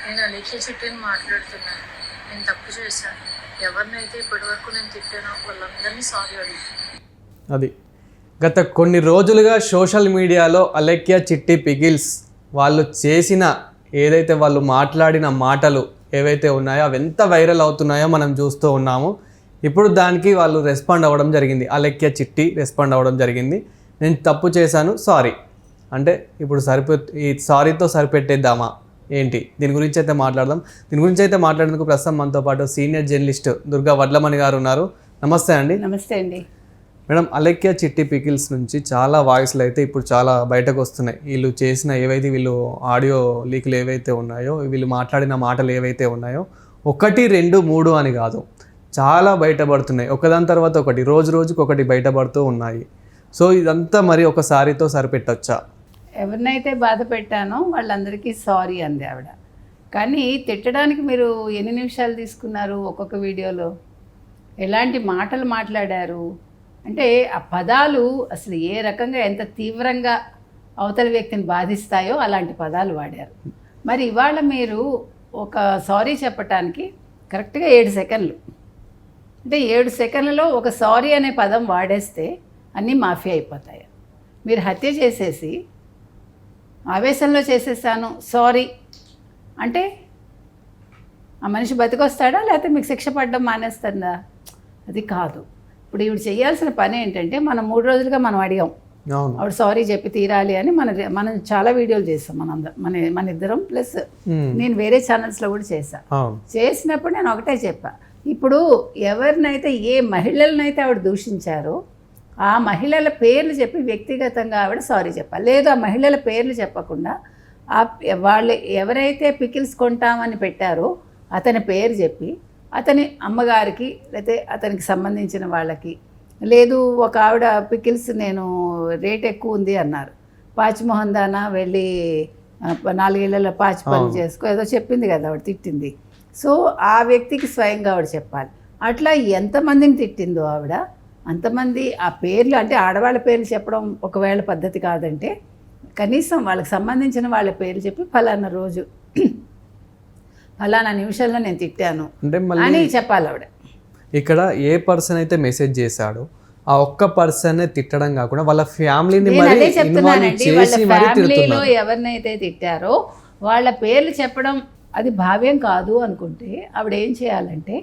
నేను అలేఖ్య చిట్టిని మాట్లాడుతున్నాను. నేను తప్పు చేశాను. ఎవరినైతే ఇప్పటివరకు నేను తిట్టానో వాళ్ళందరినీ సారీ అడుగుతున్నాను. అది గత కొన్ని రోజులుగా సోషల్ మీడియాలో అలేఖ్య చిట్టి పిగిల్స్ వాళ్ళు చేసిన ఏదైతే వాళ్ళు మాట్లాడిన మాటలు ఏవైతే ఉన్నాయో అవి ఎంత వైరల్ అవుతున్నాయో మనం చూస్తూ ఉన్నాము. ఇప్పుడు దానికి వాళ్ళు రెస్పాండ్ అవ్వడం జరిగింది. అలేఖ్య చిట్టి రెస్పాండ్ అవ్వడం జరిగింది. నేను తప్పు చేశాను, సారీ. అంటే ఇప్పుడు ఈ సారీతో సరిపెట్టేద్దామా ఏంటి? దీని గురించి అయితే మాట్లాడదాం. దీని గురించి అయితే మాట్లాడేందుకు ప్రస్తుతం మనతో పాటు సీనియర్ జర్నలిస్ట్ దుర్గా వడ్లమణి గారు ఉన్నారు. నమస్తే అండి. నమస్తే అండి. మేడం, అలేఖ్య చిట్టి పికిల్స్ నుంచి చాలా వాయిస్లు అయితే ఇప్పుడు చాలా బయటకు వస్తున్నాయి. వీళ్ళు చేసిన ఏవైతే వీళ్ళు ఆడియో లీకులు ఏవైతే ఉన్నాయో, వీళ్ళు మాట్లాడిన మాటలు ఏవైతే ఉన్నాయో 1, 2, 3 అని కాదు, చాలా బయటపడుతున్నాయి. ఒకదాని తర్వాత ఒకటి, రోజు రోజుకి ఒకటి బయటపడుతూ ఉన్నాయి. సో ఇదంతా మరి ఒకసారితో సరిపెట్టొచ్చా? ఎవరినైతే బాధ పెట్టానో వాళ్ళందరికీ సారీ అంది ఆవిడ. కానీ తిట్టడానికి మీరు ఎన్ని నిమిషాలు తీసుకున్నారు? ఒక్కొక్క వీడియోలో ఎలాంటి మాటలు మాట్లాడారు అంటే ఆ పదాలు అసలు ఏ రకంగా ఎంత తీవ్రంగా అవతల వ్యక్తిని బాధిస్తాయో అలాంటి పదాలు వాడారు. మరి ఇవాళ మీరు ఒక సారీ చెప్పటానికి కరెక్ట్గా 7 సెకండ్లు, అంటే 7 సెకండ్లలో ఒక సారీ అనే పదం వాడేస్తే అన్నీ మాఫీ అయిపోతాయి. మీరు హత్య చేసేసి ఆవేశంలో చేసేసాను సారీ అంటే ఆ మనిషి బతికొస్తాడా, లేకపోతే మీకు శిక్ష పడడం మానేస్తుందా? అది కాదు. ఇప్పుడు ఈవిడ చేయాల్సిన పని ఏంటంటే, మనం 3 రోజులుగా మనం అడిగాం ఆవిడ సారీ చెప్పి తీరాలి అని. మనం చాలా వీడియోలు చేసాం మన ఇద్దరం, ప్లస్ నేను వేరే ఛానల్స్లో కూడా చేసినప్పుడు నేను ఒకటే చెప్పా, ఇప్పుడు ఎవరినైతే ఏ మహిళలనైతే ఆవిడ దూషించారో ఆ మహిళల పేర్లు చెప్పి వ్యక్తిగతంగా ఆవిడ సారీ చెప్పాలి. లేదు ఆ మహిళల పేర్లు చెప్పకుండా వాళ్ళు ఎవరైతే పికిల్స్ కొంటామని పెట్టారో అతని పేరు చెప్పి అతని అమ్మగారికి లేకపోతే అతనికి సంబంధించిన వాళ్ళకి, లేదు ఒక ఆవిడ పికిల్స్ నేను రేట్ ఎక్కువ ఉంది అన్నారు, పాచిమోహన్ దానా వెళ్ళి 4 ఏళ్లలో పాచి పని చేసుకో ఏదో చెప్పింది కదా ఆవిడ, తిట్టింది. సో ఆ వ్యక్తికి స్వయంగా ఆవిడ చెప్పాలి. అట్లా ఎంతమందిని తిట్టిందో ఆవిడ అంతమంది ఆ పేర్లు, అంటే ఆడవాళ్ళ పేర్లు చెప్పడం ఒకవేళ పద్ధతి కాదంటే కనీసం వాళ్ళకి సంబంధించిన వాళ్ళ పేర్లు చెప్పి ఫలానా రోజు ఫలానా నిమిషంలో నేను తిట్టాను అని చెప్పాలి ఆవిడ. ఇక్కడ ఏ పర్సన్ అయితే మెసేజ్ చేశాడో ఆ ఒక్క పర్సన్ తిట్టడం కాకుండా వాళ్ళ ఫ్యామిలీని అదే చెప్తున్నానండి, వాళ్ళ ఫ్యామిలీలో ఎవరినైతే తిట్టారో వాళ్ళ పేర్లు చెప్పడం అది భావ్యం కాదు అనుకుంటే ఆవిడ ఏం చేయాలంటే,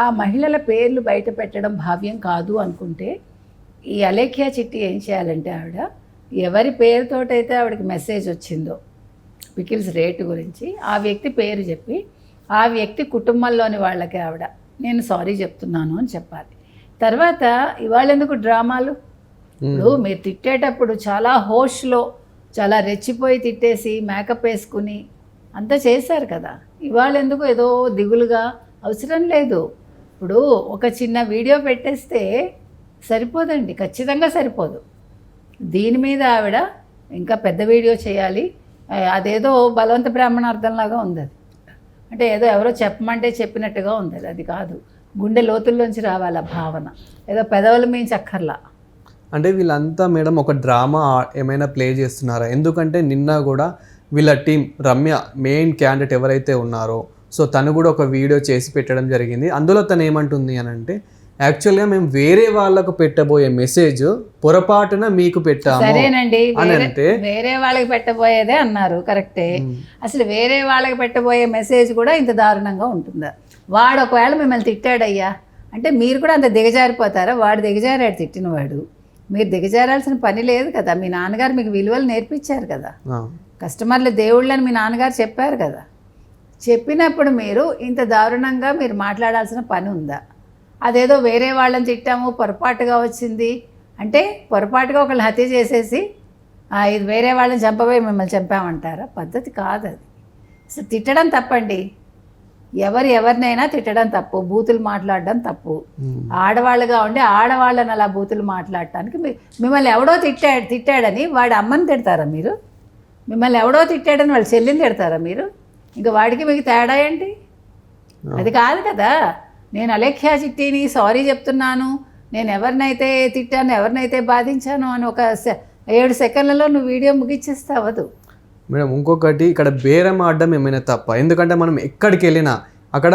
ఆ మహిళల పేర్లు బయట పెట్టడం భావ్యం కాదు అనుకుంటే ఈ అలేఖ్య చిట్టి ఏం చేయాలంటే, ఆవిడ ఎవరి పేరుతోటైతే ఆవిడకి మెసేజ్ వచ్చిందో పికిల్స్ రేటు గురించి ఆ వ్యక్తి పేరు చెప్పి ఆ వ్యక్తి కుటుంబంలోని వాళ్ళకి ఆవిడ నేను సారీ చెప్తున్నాను అని చెప్పాలి. తర్వాత ఇవాళ ఎందుకు డ్రామాలు? ఇప్పుడు మీరు తిట్టేటప్పుడు చాలా హోష్లో చాలా రెచ్చిపోయి తిట్టేసి మేకప్ వేసుకుని అంతా చేశారు కదా, ఇవాళ ఎందుకు ఏదో దిగులుగా? అవసరం లేదు. ఇప్పుడు ఒక చిన్న వీడియో పెట్టేస్తే సరిపోదండి, ఖచ్చితంగా సరిపోదు. దీని మీద ఆవిడ ఇంకా పెద్ద వీడియో చేయాలి. అదేదో బలవంత బ్రాహ్మణార్థంలాగా ఉంది అది, అంటే ఏదో ఎవరో చెప్పమంటే చెప్పినట్టుగా ఉంది అది కాదు. గుండె లోతుల్లోంచి రావాలి ఆ భావన, ఏదో పెదవుల మించి అక్కర్లా. అంటే వీళ్ళంతా మేడం ఒక డ్రామా ఏమైనా ప్లే చేస్తున్నారా? ఎందుకంటే నిన్న కూడా వీళ్ళ టీం రమ్య మెయిన్ క్యాండిడేట్ ఎవరైతే ఉన్నారో సో తను కూడా ఒక వీడియో చేసి పెట్టడం జరిగింది. అందులో తను ఏమంటుంది అని అంటే, యాక్చువల్గా మేము వేరే వాళ్ళకు పెట్టబోయే మెసేజ్ పొరపాటున మీకు పెట్టాము. సరేనండి, వేరే వాళ్ళకి పెట్టబోయేదే అన్నారు, కరెక్టే. అసలు వేరే వాళ్ళకి పెట్టబోయే మెసేజ్ కూడా ఇంత దారుణంగా ఉంటుందా? వాడు ఒకవేళ మిమ్మల్ని తిట్టాడయ్యా అంటే మీరు కూడా అంత దిగజారిపోతారా? వాడు దిగజారాడు, తిట్టినవాడు. మీరు దిగజారాల్సిన పని లేదు కదా. మీ నాన్నగారు మీకు విలువలు నేర్పించారు కదా, కస్టమర్లు దేవుళ్ళని మీ నాన్నగారు చెప్పారు కదా. చెప్పినప్పుడు మీరు ఇంత దారుణంగా మీరు మాట్లాడాల్సిన పని ఉందా? అదేదో వేరే వాళ్ళని తిట్టాము పొరపాటుగా వచ్చింది అంటే, పొరపాటుగా ఒకళ్ళు హత్య చేసేసి ఇది వేరే వాళ్ళని చంపబోయి మిమ్మల్ని చంపామంటారా? పద్ధతి కాదు అది. అసలు తిట్టడం తప్పండి, ఎవరినైనా తిట్టడం తప్పు, బూతులు మాట్లాడడం తప్పు. ఆడవాళ్ళుగా ఉండి ఆడవాళ్ళని అలా బూతులు మాట్లాడటానికి మిమ్మల్ని ఎవడో తిట్టాడని వాడి అమ్మని తిడతారా మీరు? మిమ్మల్ని ఎవడో తిట్టాడని వాళ్ళ చెల్లిని తిడతారా మీరు? ఇంకా వాడికి మీకు తేడా ఏంటి? అది కాదు కదా. నేను అలేఖ్య చిట్టిని సారీ చెప్తున్నాను, నేను ఎవరినైతే తిట్టాను ఎవరినైతే బాధించాను అని ఒక 7 సెకండ్లలో నువ్వు వీడియో ముగిచ్చేస్తే అవ్వదు. మేడం ఇంకొకటి ఇక్కడ బేరం ఆడడం ఏమైనా తప్ప, ఎందుకంటే మనం ఎక్కడికి వెళ్ళినా అక్కడ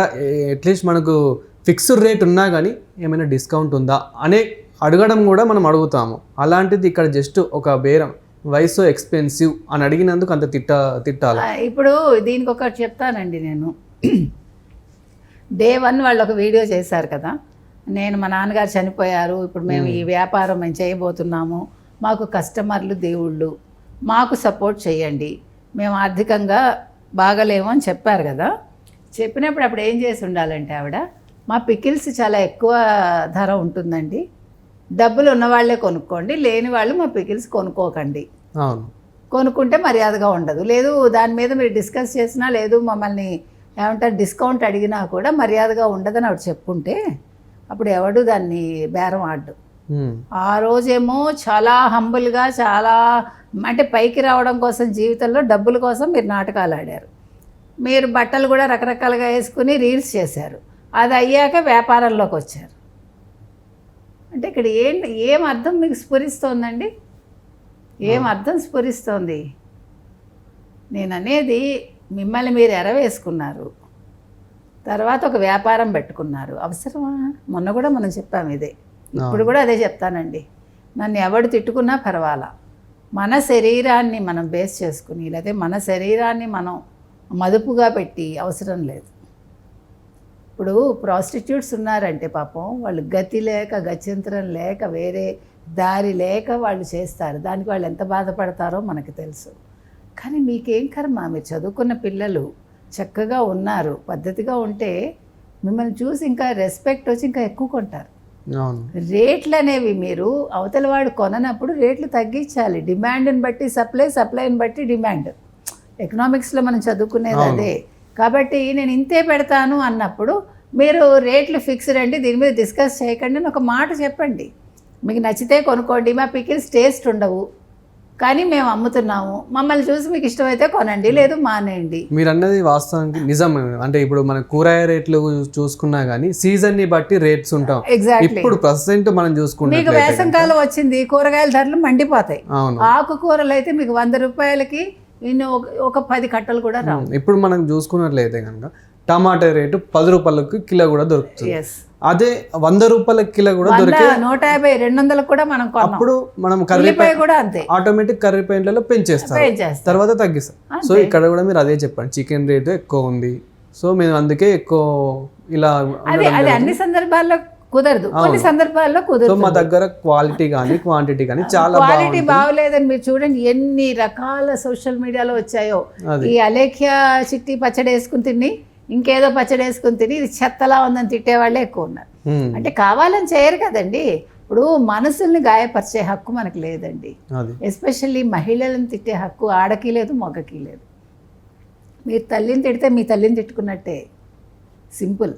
అట్లీస్ట్ మనకు ఫిక్స్డ్ రేట్ ఉన్నా కానీ ఏమైనా డిస్కౌంట్ ఉందా అనే అడగడం కూడా మనం అడుగుతాము. అలాంటిది ఇక్కడ జస్ట్ ఒక బేరం వయసు ఎక్స్పెన్సివ్ అని అడిగినందుకు అంత తిట్టాలి. ఇప్పుడు దీనికి ఒకటి చెప్తానండి నేను. డే 1 వాళ్ళు ఒక వీడియో చేశారు కదా, నేను మా నాన్నగారు చనిపోయారు, ఇప్పుడు మేము ఈ వ్యాపారం మేము చేయబోతున్నాము, మాకు కస్టమర్లు దేవుళ్ళు, మాకు సపోర్ట్ చేయండి, మేము ఆర్థికంగా బాగలేము అని చెప్పారు కదా. చెప్పినప్పుడు అప్పుడు ఏం చేసి ఉండాలంటే ఆవిడ, మా పికిల్స్ చాలా ఎక్కువ ధర ఉంటుందండి, డబ్బులు ఉన్నవాళ్లే కొనుక్కోండి, లేని వాళ్ళు మా పికిల్స్ కొనుక్కోకండి, కొనుక్కుంటే మర్యాదగా ఉండదు, లేదు దాని మీద మీరు డిస్కస్ చేసినా, లేదు మమ్మల్ని ఏమంటారు డిస్కౌంట్ అడిగినా కూడా మర్యాదగా ఉండదని ఆవిడ చెప్పుంటే అప్పుడు ఎవడు దాన్ని బేరం ఆడ్డు. ఆ రోజేమో చాలా హంబుల్గా, చాలా అంటే పైకి రావడం కోసం, జీవితంలో డబ్బుల కోసం మీరు నాటకాలు ఆడారు, మీరు బట్టలు కూడా రకరకాలుగా వేసుకుని రీల్స్ చేశారు, అది అయ్యాక వ్యాపారంలోకి వచ్చారు. అంటే ఇక్కడ ఏం అర్థం మీకు స్ఫురిస్తోందండి? ఏం అర్థం స్ఫురిస్తోంది? నేను అనేది మిమ్మల్ని మీరు ఎరవేసుకున్నారు, తర్వాత ఒక వ్యాపారం పెట్టుకున్నారు, అవసరమా? మొన్న కూడా మనం చెప్పాము ఇదే, ఇప్పుడు కూడా అదే చెప్తానండి. నన్ను ఎవడు తిట్టుకున్నా పర్వాలా, మన శరీరాన్ని మనం బేస్ చేసుకుని, లేకపోతే మన శరీరాన్ని మనం మదుపుగా పెట్టి అవసరం లేదు. ఇప్పుడు ప్రాస్టిట్యూట్స్ ఉన్నారంటే పాపం వాళ్ళు గతి లేక, గత్యంతరం లేక, వేరే దారి లేక వాళ్ళు చేస్తారు, దానికి వాళ్ళు ఎంత బాధపడతారో మనకు తెలుసు. కానీ మీకేం కర్మ, మీరు చదువుకున్న పిల్లలు చక్కగా ఉన్నారు, పద్ధతిగా ఉంటే మిమ్మల్ని చూసి ఇంకా రెస్పెక్ట్ వచ్చి ఇంకా ఎక్కువ కొంటారు. రేట్లు అనేవి మీరు అవతల వాడు కొననప్పుడు రేట్లు తగ్గించాలి, డిమాండ్ని బట్టి సప్లై, సప్లైని బట్టి డిమాండ్. ఎకనామిక్స్లో మనం చదువుకునేది అదే. కాబట్టి నేను ఇంతే పెడతాను అన్నప్పుడు మీరు రేట్లు ఫిక్స్డ్ అండి, దీని మీద డిస్కస్ చేయకండి అని ఒక మాట చెప్పండి. మీకు నచ్చితే కొనుక్కోండి, మా పికిల్స్ టేస్ట్ ఉండవు కానీ మేము అమ్ముతున్నాము, మమ్మల్ని చూసి మీకు ఇష్టమైతే కొనండి, లేదు మానేయండి. మీరు అన్నది వాస్తవానికి నిజం. అంటే ఇప్పుడు మన కూరగాయ రేట్లు చూసుకున్నా కానీ సీజన్ని బట్టి రేట్స్ ఉంటాం. ఇప్పుడు ప్రెసెంట్ మనం చూసుకుంటే మీకు వేసంకాలం వచ్చింది, కూరగాయల ధరలు మండిపోతాయి. ఆకుకూరలు అయితే మీకు 100 రూపాయలకి ఇన్ని ఒక 10 కట్టలు కూడా రావు. ఇప్పుడు మనం చూసుకున్నట్లయితే కనుక టమాటా రేటు 10 రూపాయలకి కిలో కూడా దొరుకుతుంది. అదే 100 రూపాయల కిలో కూడా దొరికే 150, 200 కూడా మనం అప్పుడు మనం కర్రీపాయ కూడా అంతే ఆటోమేటిక్ కర్రీ పాయింట్లలో పెంచేస్తారు, తర్వాత తగ్గిస్తారు. సో ఇక్కడ కూడా మీరు అదే చెప్పండి, చికెన్ రేటు ఎక్కువ ఉంది, సో మేము అందుకే ఎక్కువ ఇలా. అది అన్ని సందర్భాల్లో కుదరదు, కొన్ని సందర్భాల్లో కుదరదు. మా దగ్గర క్వాలిటీ కానీ క్వాంటిటీ కానీ చాలా క్వాలిటీ బాగలేదని మీరు చూడండి ఎన్ని రకాల సోషల్ మీడియాలో వచ్చాయో. ఈ అలేఖ్య చిట్టి పచ్చడి వేసుకుని తిని, ఇంకేదో పచ్చడి వేసుకుని తిని ఇది చెత్తలా ఉందని తిట్టేవాళ్ళే ఎక్కువ ఉన్నారు. అంటే కావాలని చేయరు కదండి. ఇప్పుడు మనసుల్ని గాయపరిచే హక్కు మనకు లేదండి, ఎస్పెషల్లీ మహిళలను తిట్టే హక్కు ఆడకి లేదు, మగకి లేదు. మీరు తల్లిని తిడితే మీ తల్లిని తిట్టుకున్నట్టే, సింపుల్.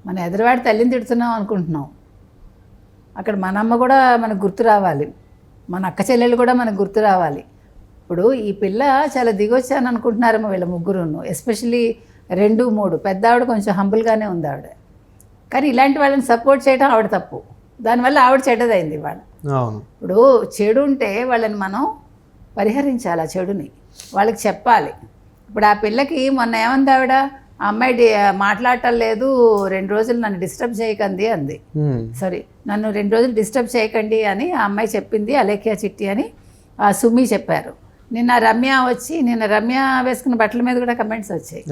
మన ఎదురువాడి తల్లిని తిడుతున్నాం అనుకుంటున్నాం, అక్కడ మన అమ్మ కూడా మనకు గుర్తు రావాలి, మన అక్క చెల్లెలు కూడా మనకు గుర్తు రావాలి. ఇప్పుడు ఈ పిల్ల చాలా దిగొచ్చాను అనుకుంటున్నారేమో వీళ్ళ ముగ్గురును, ఎస్పెషల్లీ 2, 3. పెద్ద ఆవిడ కొంచెం హంబుల్గానే ఉంది ఆవిడ, కానీ ఇలాంటి వాళ్ళని సపోర్ట్ చేయడం ఆవిడ తప్పు, దానివల్ల ఆవిడ చెడ్డదైంది వాళ్ళ. ఇప్పుడు చెడు ఉంటే వాళ్ళని మనం పరిహరించాలి, ఆ చెడుని వాళ్ళకి చెప్పాలి. ఇప్పుడు ఆ పిల్లకి మొన్న ఏమంది ఆవిడ, ఆ అమ్మాయి మాట్లాడటం లేదు, 2 రోజులు నన్ను డిస్టర్బ్ చేయకండి అంది. సారీ, నన్ను 2 రోజులు డిస్టర్బ్ చేయకండి అని ఆ అమ్మాయి చెప్పింది, అలేఖ్య చిట్టి అని ఆ సుమి చెప్పారు. నిన్న రమ్య వేసుకున్న బట్టల మీద కూడా కమెంట్స్ వచ్చాయి,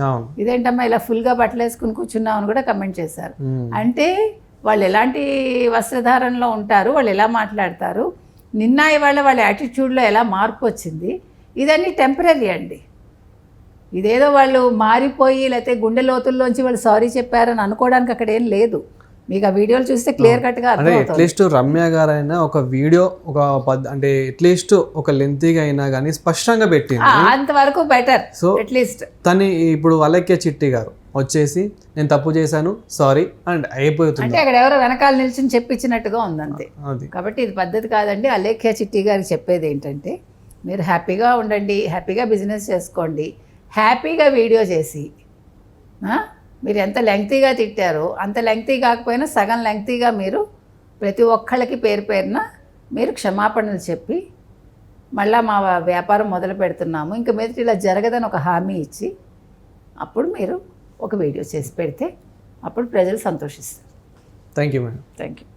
ఇదేంటమ్మా ఇలా ఫుల్గా బట్టలు వేసుకుని కూర్చున్నావు అని కూడా కమెంట్ చేశారు. అంటే వాళ్ళు ఎలాంటి వస్త్రధారణలో ఉంటారు, వాళ్ళు ఎలా మాట్లాడతారు, నిన్న ఇవాళ వాళ్ళ యాటిట్యూడ్లో ఎలా మార్పు వచ్చింది, ఇదన్నీ టెంపరీ అండి. ఇదేదో వాళ్ళు మారిపోయి లేకపోతే గుండె లోతుల్లోంచి వాళ్ళు సారీ చెప్పారని అనుకోవడానికి అక్కడ ఏం లేదు. మీకు ఆ వీడియోలు చూస్తే క్లియర్ కట్గా అట్లీస్ట్ రమ్య గారు అయినా ఒక వీడియో అంటే అట్లీస్ట్ ఒక లెంతీగా అయినా కానీ స్పష్టంగా పెట్టింది, అంతవరకు బెటర్. సో అట్లీస్ట్ తను ఇప్పుడు అలేఖ్య చిట్టి గారు వచ్చేసి నేను తప్పు చేశాను సారీ అండ్ అయిపోతుంది, అంటే అక్కడ ఎవరో వెనకాల నిల్చుని చెప్పించినట్టుగా ఉందంతే. కాబట్టి ఇది పద్ధతి కాదండి. అలేఖ్య చిట్టి గారికి చెప్పేది ఏంటంటే, మీరు హ్యాపీగా ఉండండి, హ్యాపీగా బిజినెస్ చేసుకోండి, హ్యాపీగా వీడియో చేసి, మీరు ఎంత లెంగ్తీగా తిట్టారో అంత లెంగ్తీ కాకపోయినా సగం లెంగ్తీగా మీరు ప్రతి ఒక్కళ్ళకి పేరున మీరు క్షమాపణలు చెప్పి మళ్ళీ మా వ్యాపారం మొదలు పెడుతున్నాము, ఇంకా మీదట ఇలా జరగదని ఒక హామీ ఇచ్చి అప్పుడు మీరు ఒక వీడియో చేసి పెడితే అప్పుడు ప్రజలు సంతోషిస్తారు. Thank you madam. Thank you.